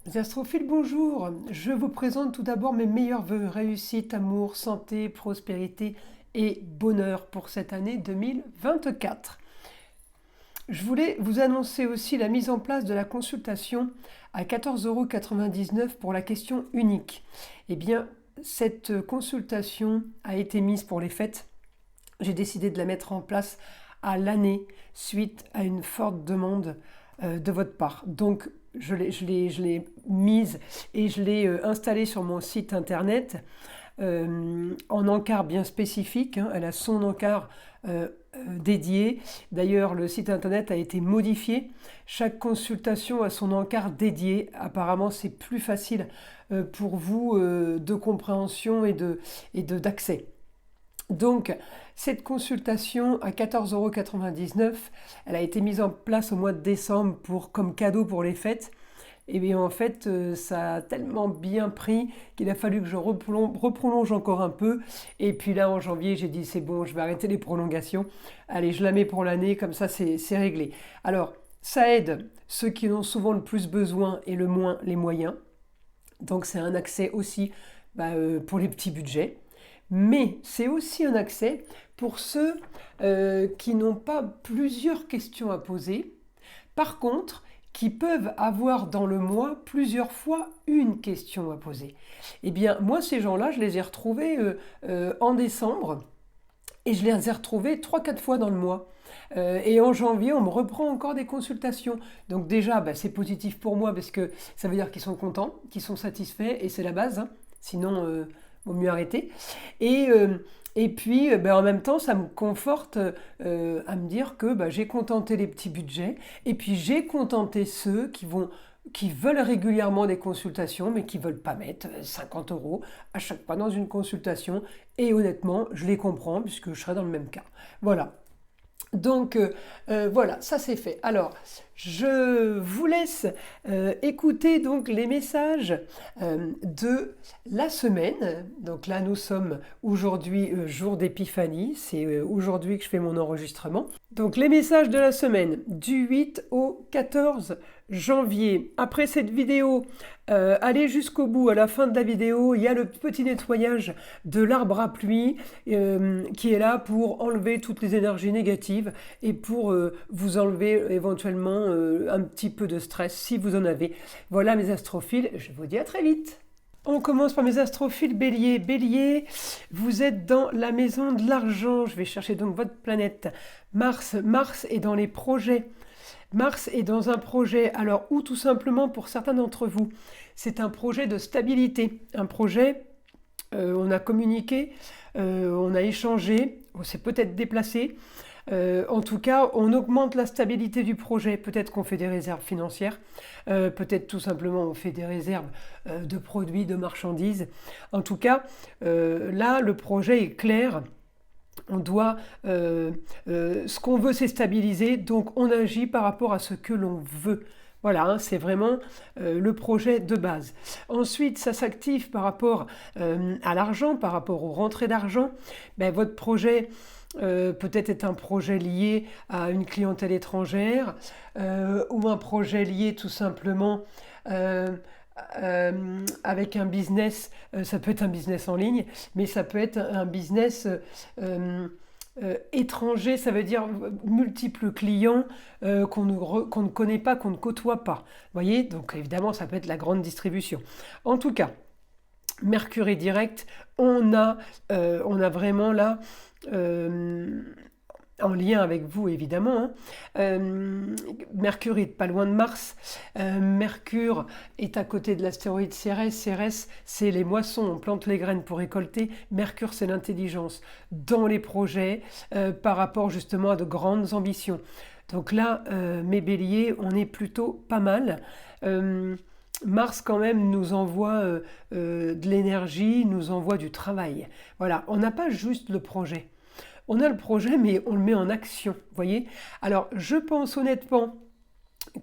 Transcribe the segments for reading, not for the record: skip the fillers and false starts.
Les astrophiles, bonjour. Je vous présente tout d'abord mes meilleurs vœux, réussite, amour, santé, prospérité et bonheur pour cette année 2024. Je voulais vous annoncer aussi la mise en place de la consultation à 14,99 € pour la question unique. Eh bien, cette consultation a été mise pour les fêtes. J'ai décidé de la mettre en place à l'année suite à une forte demande de votre part. Donc, je l'ai mise et je l'ai installée sur mon site internet en encart bien spécifique. Elle a son encart dédié. D'ailleurs, le site internet a été modifié. Chaque consultation a son encart dédié. Apparemment, c'est plus facile pour vous de compréhension et d'accès. Donc, cette consultation à 14,99 €, elle a été mise en place au mois de décembre comme cadeau pour les fêtes. Et bien en fait, ça a tellement bien pris qu'il a fallu que je reprolonge encore un peu. Et puis là, en janvier, j'ai dit c'est bon, je vais arrêter les prolongations. Allez, je la mets pour l'année, comme ça c'est réglé. Alors, ça aide ceux qui en ont souvent le plus besoin et le moins les moyens. Donc c'est un accès aussi pour les petits budgets. Mais c'est aussi un accès pour ceux qui n'ont pas plusieurs questions à poser. Par contre, qui peuvent avoir dans le mois plusieurs fois une question à poser. Eh bien, moi, ces gens-là, je les ai retrouvés en décembre et je les ai retrouvés 3-4 fois dans le mois. Et en janvier, on me reprend encore des consultations. Donc déjà, c'est positif pour moi parce que ça veut dire qu'ils sont contents, qu'ils sont satisfaits et c'est la base. Hein. Sinon, vaut mieux arrêter. Et puis, en même temps, ça me conforte à me dire que j'ai contenté les petits budgets et puis j'ai contenté ceux qui veulent régulièrement des consultations mais qui ne veulent pas mettre 50 € à chaque fois dans une consultation. Et honnêtement, je les comprends puisque je serai dans le même cas. Voilà. Donc voilà, ça c'est fait. Alors, je vous laisse écouter donc les messages de la semaine. Donc là, nous sommes aujourd'hui jour d'épiphanie. C'est aujourd'hui que je fais mon enregistrement. Donc les messages de la semaine du 8 au 14 janvier. Après cette vidéo, allez jusqu'au bout. À la fin de la vidéo, il y a le petit nettoyage de l'arbre à pluie qui est là pour enlever toutes les énergies négatives et pour vous enlever éventuellement un petit peu de stress si vous en avez. Voilà mes astrophiles, je vous dis à très vite. On commence par mes astrophiles Bélier. Bélier, vous êtes dans la maison de l'argent. Je vais chercher donc votre planète Mars. Mars est dans les projets. Mars est dans un projet, alors ou tout simplement pour certains d'entre vous, c'est un projet de stabilité, un projet, on a communiqué, on a échangé, on s'est peut-être déplacé, en tout cas on augmente la stabilité du projet, peut-être qu'on fait des réserves financières, peut-être tout simplement on fait des réserves de produits, de marchandises, en tout cas là le projet est clair. On doit, ce qu'on veut c'est stabiliser, donc on agit par rapport à ce que l'on veut. Voilà, hein, c'est vraiment le projet de base. Ensuite, ça s'active par rapport à l'argent, par rapport aux rentrées d'argent. Votre projet peut-être est un projet lié à une clientèle étrangère ou un projet lié tout simplement avec un business, ça peut être un business en ligne, mais ça peut être un business étranger, ça veut dire multiples clients qu'on ne connaît pas, qu'on ne côtoie pas. Vous voyez, donc évidemment, ça peut être la grande distribution. En tout cas, Mercure est direct, on a vraiment là en lien avec vous évidemment. Mercure est pas loin de Mars. Mercure est à côté de l'astéroïde Cérès. Cérès, c'est les moissons, on plante les graines pour récolter. Mercure, c'est l'intelligence dans les projets par rapport justement à de grandes ambitions. Donc là, mes béliers, on est plutôt pas mal. Mars quand même nous envoie de l'énergie, nous envoie du travail. Voilà, on n'a pas juste le projet. On a le projet, mais on le met en action, vous voyez. Alors, je pense honnêtement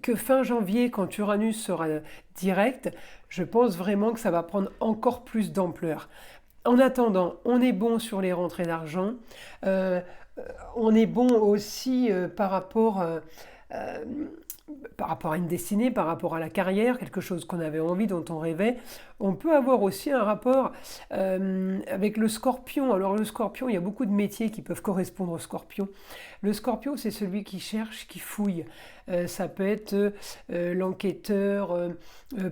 que fin janvier, quand Uranus sera direct, je pense vraiment que ça va prendre encore plus d'ampleur. En attendant, on est bon sur les rentrées d'argent. On est bon aussi par rapport par rapport à une destinée, par rapport à la carrière, quelque chose qu'on avait envie, dont on rêvait. On peut avoir aussi un rapport avec le scorpion. Alors le scorpion, il y a beaucoup de métiers qui peuvent correspondre au scorpion. Le scorpion, c'est celui qui cherche, qui fouille. Ça peut être l'enquêteur,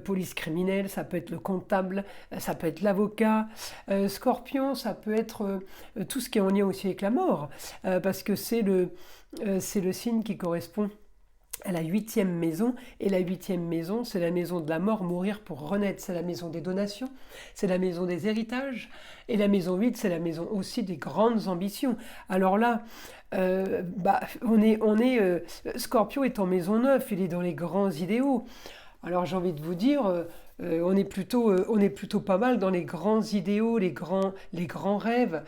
police criminelle, ça peut être le comptable, ça peut être l'avocat. Scorpion, ça peut être tout ce qui est en lien aussi avec la mort, parce que c'est le signe qui correspond à la 8e maison, et la 8e maison, c'est la maison de la mort, mourir pour renaître, c'est la maison des donations, c'est la maison des héritages, et la maison 8, c'est la maison aussi des grandes ambitions. Alors là, Scorpio est en maison 9, il est dans les grands idéaux. Alors j'ai envie de vous dire, on est plutôt pas mal dans les grands idéaux, les grands rêves.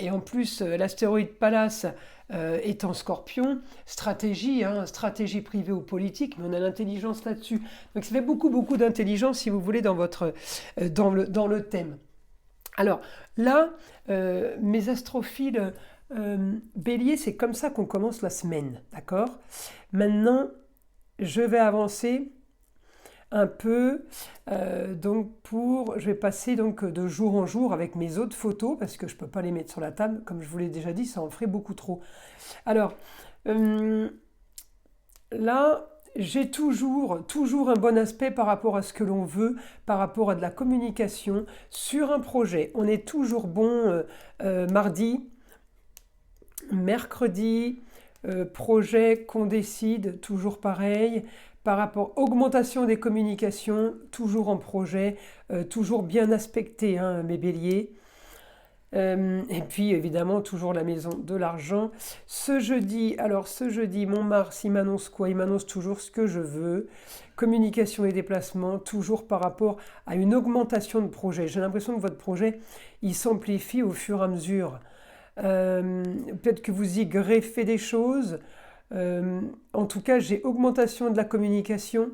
Et en plus, l'astéroïde Pallas est en Scorpion, stratégie privée ou politique, mais on a l'intelligence là-dessus. Donc ça fait beaucoup d'intelligence, si vous voulez, dans le thème. Alors là, mes astrophiles Bélier, c'est comme ça qu'on commence la semaine, d'accord? Maintenant, je vais avancer un peu, je vais passer donc de jour en jour avec mes autres photos, parce que je ne peux pas les mettre sur la table, comme je vous l'ai déjà dit, ça en ferait beaucoup trop. Alors, là, j'ai toujours un bon aspect par rapport à ce que l'on veut, par rapport à de la communication sur un projet. On est toujours bon mardi, mercredi, projet qu'on décide, toujours pareil. Par rapport à augmentation des communications, toujours en projet, toujours bien aspecté, hein, mes béliers. Et puis évidemment, toujours la maison de l'argent. Ce jeudi, mon Mars, il m'annonce quoi? Il m'annonce toujours ce que je veux. Communication et déplacement, toujours par rapport à une augmentation de projet. J'ai l'impression que votre projet, il s'amplifie au fur et à mesure. Peut-être que vous y greffez des choses. En tout cas, j'ai augmentation de la communication.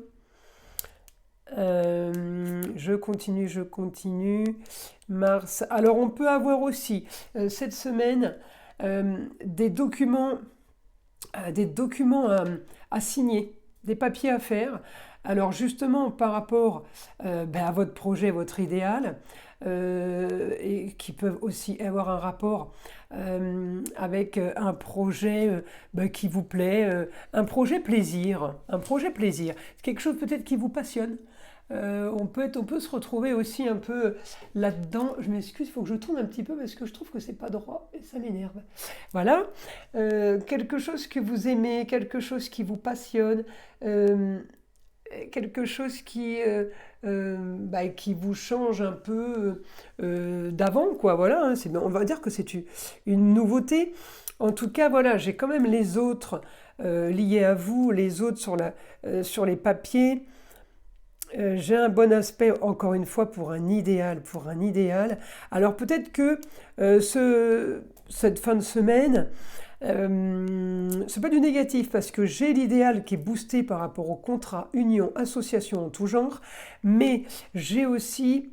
Je continue. Mars. Alors, on peut avoir aussi cette semaine des documents à signer, des papiers à faire. Alors, justement, par rapport à votre projet, votre idéal, et qui peuvent aussi avoir un rapport avec un projet qui vous plaît, un projet plaisir, quelque chose peut-être qui vous passionne. On peut se retrouver aussi un peu là-dedans. Je m'excuse, il faut que je tourne un petit peu parce que je trouve que c'est pas droit et ça m'énerve. Voilà, quelque chose que vous aimez, quelque chose qui vous passionne, quelque chose qui vous change un peu d'avant, quoi. Voilà, hein, on va dire que c'est une nouveauté. En tout cas, voilà, j'ai quand même les autres liés à vous, les autres sur les papiers. J'ai un bon aspect, encore une fois, pour un idéal. Alors peut-être que cette fin de semaine, c'est pas du négatif, parce que j'ai l'idéal qui est boosté par rapport au contrat, union, association en tout genre, mais j'ai aussi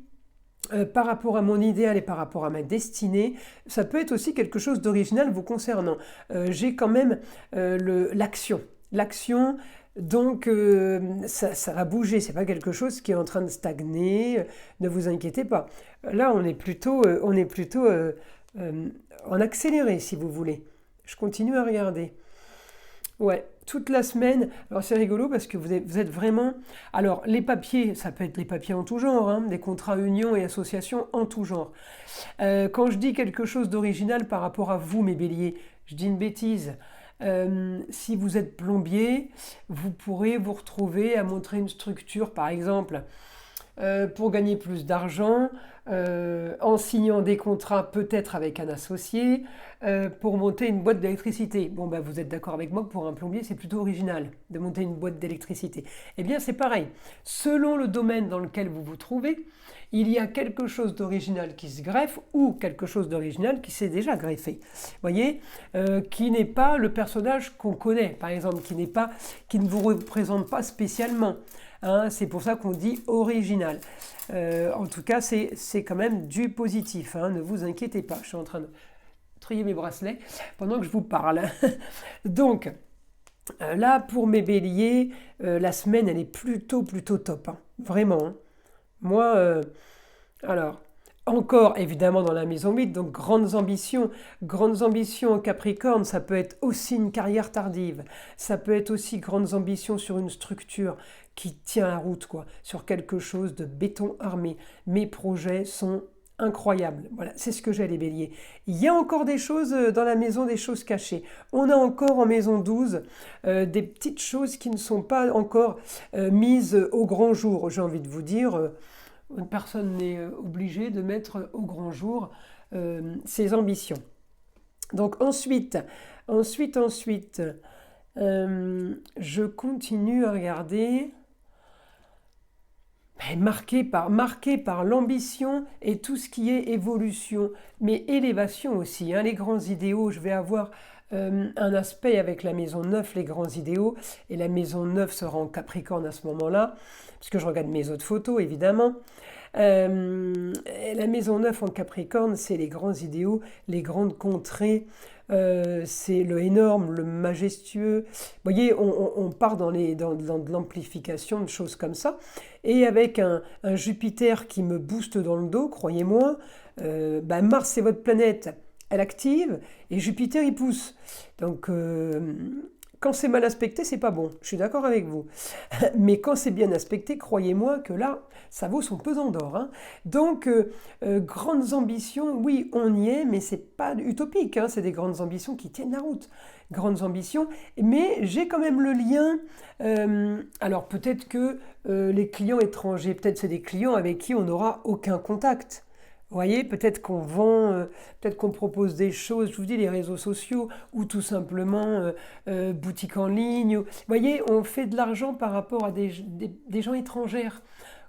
par rapport à mon idéal et par rapport à ma destinée, ça peut être aussi quelque chose d'original vous concernant. J'ai quand même l'action. Donc ça va bouger, c'est pas quelque chose qui est en train de stagner, ne vous inquiétez pas. Là on est plutôt en accéléré, si vous voulez. Je continue à regarder. Ouais, toute la semaine. Alors c'est rigolo parce que vous êtes vraiment... Alors les papiers, ça peut être les papiers en tout genre, hein, des contrats unions et associations en tout genre. Quand je dis quelque chose d'original par rapport à vous, mes béliers, je dis une bêtise. Si vous êtes plombier, vous pourrez vous retrouver à montrer une structure, par exemple, pour gagner plus d'argent, en signant des contrats peut-être avec un associé, pour monter une boîte d'électricité. Bon, vous êtes d'accord avec moi que pour un plombier, c'est plutôt original de monter une boîte d'électricité. Eh bien, c'est pareil. Selon le domaine dans lequel vous vous trouvez, il y a quelque chose d'original qui se greffe ou quelque chose d'original qui s'est déjà greffé. Vous voyez, qui n'est pas le personnage qu'on connaît, par exemple, qui ne vous représente pas spécialement. Hein, c'est pour ça qu'on dit original. En tout cas, c'est quand même du positif. Hein, ne vous inquiétez pas. Je suis en train de trier mes bracelets pendant que je vous parle. Donc, Là, pour mes béliers, la semaine, elle est plutôt top, hein. Vraiment, hein. Moi, alors, encore évidemment dans la maison 8, donc grandes ambitions. Grandes ambitions en Capricorne, ça peut être aussi une carrière tardive. Ça peut être aussi grandes ambitions sur une structure qui tient la route, quoi, sur quelque chose de béton armé. Mes projets sont incroyables. Voilà, c'est ce que j'ai les béliers. Il y a encore des choses dans la maison, des choses cachées. On a encore en maison 12 des petites choses qui ne sont pas encore mises au grand jour. J'ai envie de vous dire, personne n'est obligé de mettre au grand jour ses ambitions. Donc ensuite, je continue à regarder. Marqué par l'ambition et tout ce qui est évolution, mais élévation aussi, hein. Les grands idéaux, je vais avoir un aspect avec la maison 9, les grands idéaux, et la maison 9 sera en Capricorne à ce moment-là, parce que je regarde mes autres photos évidemment. La maison 9 en Capricorne, c'est les grands idéaux, les grandes contrées, c'est le énorme, le majestueux. Vous voyez, on part dans de l'amplification, de choses comme ça. Et avec un Jupiter qui me booste dans le dos, croyez-moi, Mars, c'est votre planète, elle active, et Jupiter, il pousse. Donc, quand c'est mal aspecté, c'est pas bon. Je suis d'accord avec vous. Mais quand c'est bien aspecté, croyez-moi que là, ça vaut son pesant d'or, hein. Donc, grandes ambitions, oui, on y est, mais c'est pas utopique, hein. C'est des grandes ambitions qui tiennent la route. Grandes ambitions, mais j'ai quand même le lien. Alors, peut-être que les clients étrangers, peut-être c'est des clients avec qui on n'aura aucun contact. Vous voyez, peut-être qu'on vend, peut-être qu'on propose des choses, je vous dis les réseaux sociaux, ou tout simplement boutique en ligne. Vous voyez, on fait de l'argent par rapport à des gens étrangers.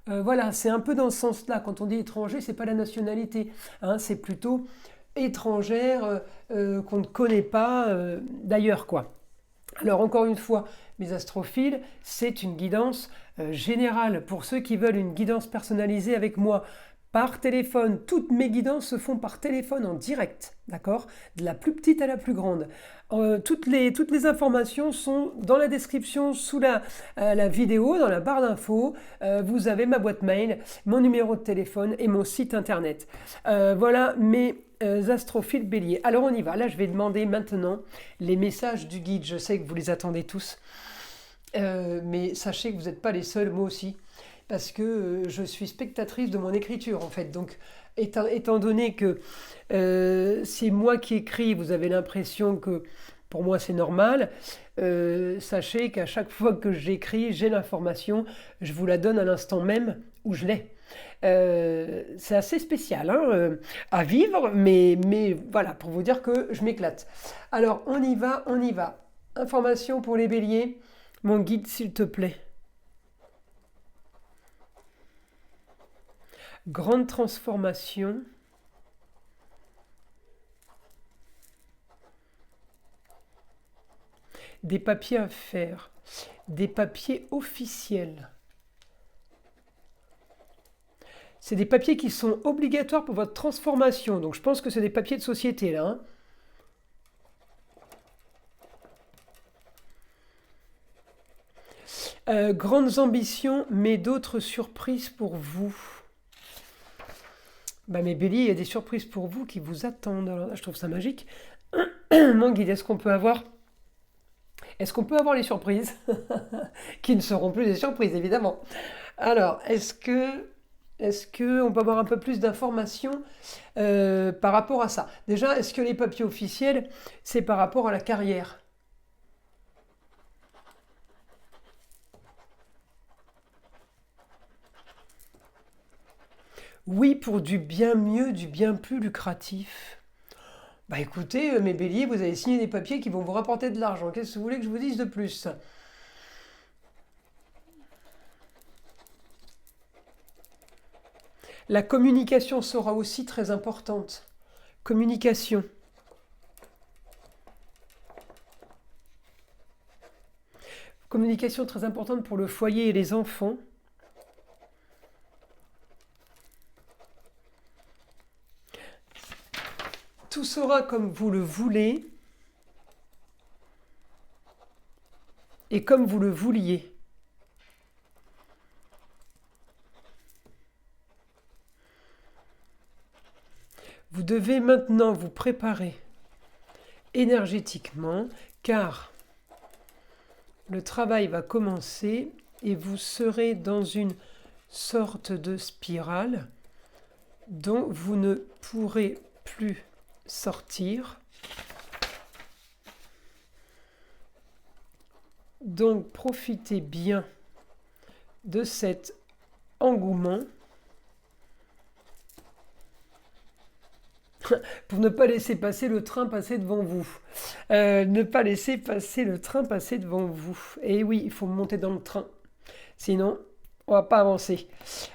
Voilà, c'est un peu dans ce sens-là. Quand on dit étranger, c'est pas la nationalité, hein, c'est plutôt étrangère qu'on ne connaît pas d'ailleurs, quoi. Alors encore une fois, mes astrophiles, c'est une guidance générale pour ceux qui veulent une guidance personnalisée avec moi par téléphone. Toutes mes guidances se font par téléphone en direct, d'accord? De la plus petite à la plus grande. Toutes les informations sont dans la description, sous la vidéo, dans la barre d'infos. Vous avez ma boîte mail, mon numéro de téléphone et mon site internet. Voilà mes astrophiles bélier. Alors on y va. Là, je vais demander maintenant les messages du guide. Je sais que vous les attendez tous. Mais sachez que vous n'êtes pas les seuls, moi aussi. Parce que je suis spectatrice de mon écriture en fait. Donc étant donné que c'est moi qui écris, vous avez l'impression que pour moi c'est normal, sachez qu'à chaque fois que j'écris, j'ai l'information, je vous la donne à l'instant même où je l'ai. C'est assez spécial hein, à vivre, mais voilà, pour vous dire que je m'éclate. Alors on y va. Information pour les béliers, mon guide s'il te plaît. Grande transformation. Des papiers à faire. Des papiers officiels. C'est des papiers qui sont obligatoires pour votre transformation. Donc je pense que c'est des papiers de société là, hein. Grandes ambitions, mais d'autres surprises pour vous. Mes béliers, il y a des surprises pour vous qui vous attendent. Alors là, je trouve ça magique. Mon guide, est-ce qu'on peut avoir les surprises qui ne seront plus des surprises, évidemment. Alors, est-ce que on peut avoir un peu plus d'informations par rapport à ça? Déjà, est-ce que les papiers officiels, c'est par rapport à la carrière? Oui, pour du bien mieux, du bien plus lucratif. Écoutez, mes béliers, vous avez signé des papiers qui vont vous rapporter de l'argent. Qu'est-ce que vous voulez que je vous dise de plus? La communication sera aussi très importante. Communication. Communication très importante pour le foyer et les enfants. Tout sera comme vous le voulez. et comme vous le vouliez. Vous devez maintenant vous préparer énergétiquement car le travail va commencer et vous serez dans une sorte de spirale dont vous ne pourrez plus sortir. Donc profitez bien de cet engouement pour ne pas laisser passer le train passer devant vous. Ne pas laisser passer le train passer devant vous. Et oui, il faut monter dans le train. Sinon, on va pas avancer.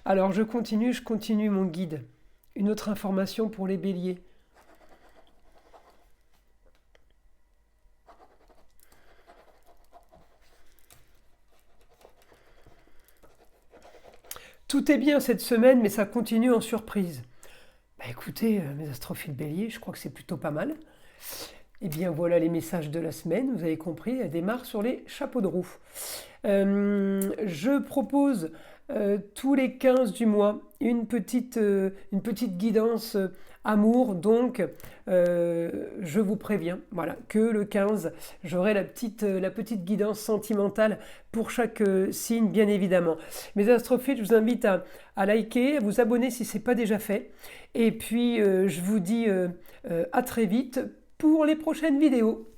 Alors je continue mon guide. Une autre information pour les béliers. Tout est bien cette semaine, mais ça continue en surprise. Bah écoutez, mes astrophiles béliers, je crois que c'est plutôt pas mal. Et bien voilà les messages de la semaine, vous avez compris, elle démarre sur les chapeaux de roue. Je propose tous les 15 du mois une petite guidance amour, donc je vous préviens, voilà, que le 15, j'aurai la petite guidance sentimentale pour chaque signe, bien évidemment. Mes astrophiles, je vous invite à liker, à vous abonner si ce n'est pas déjà fait. Et puis, je vous dis à très vite pour les prochaines vidéos.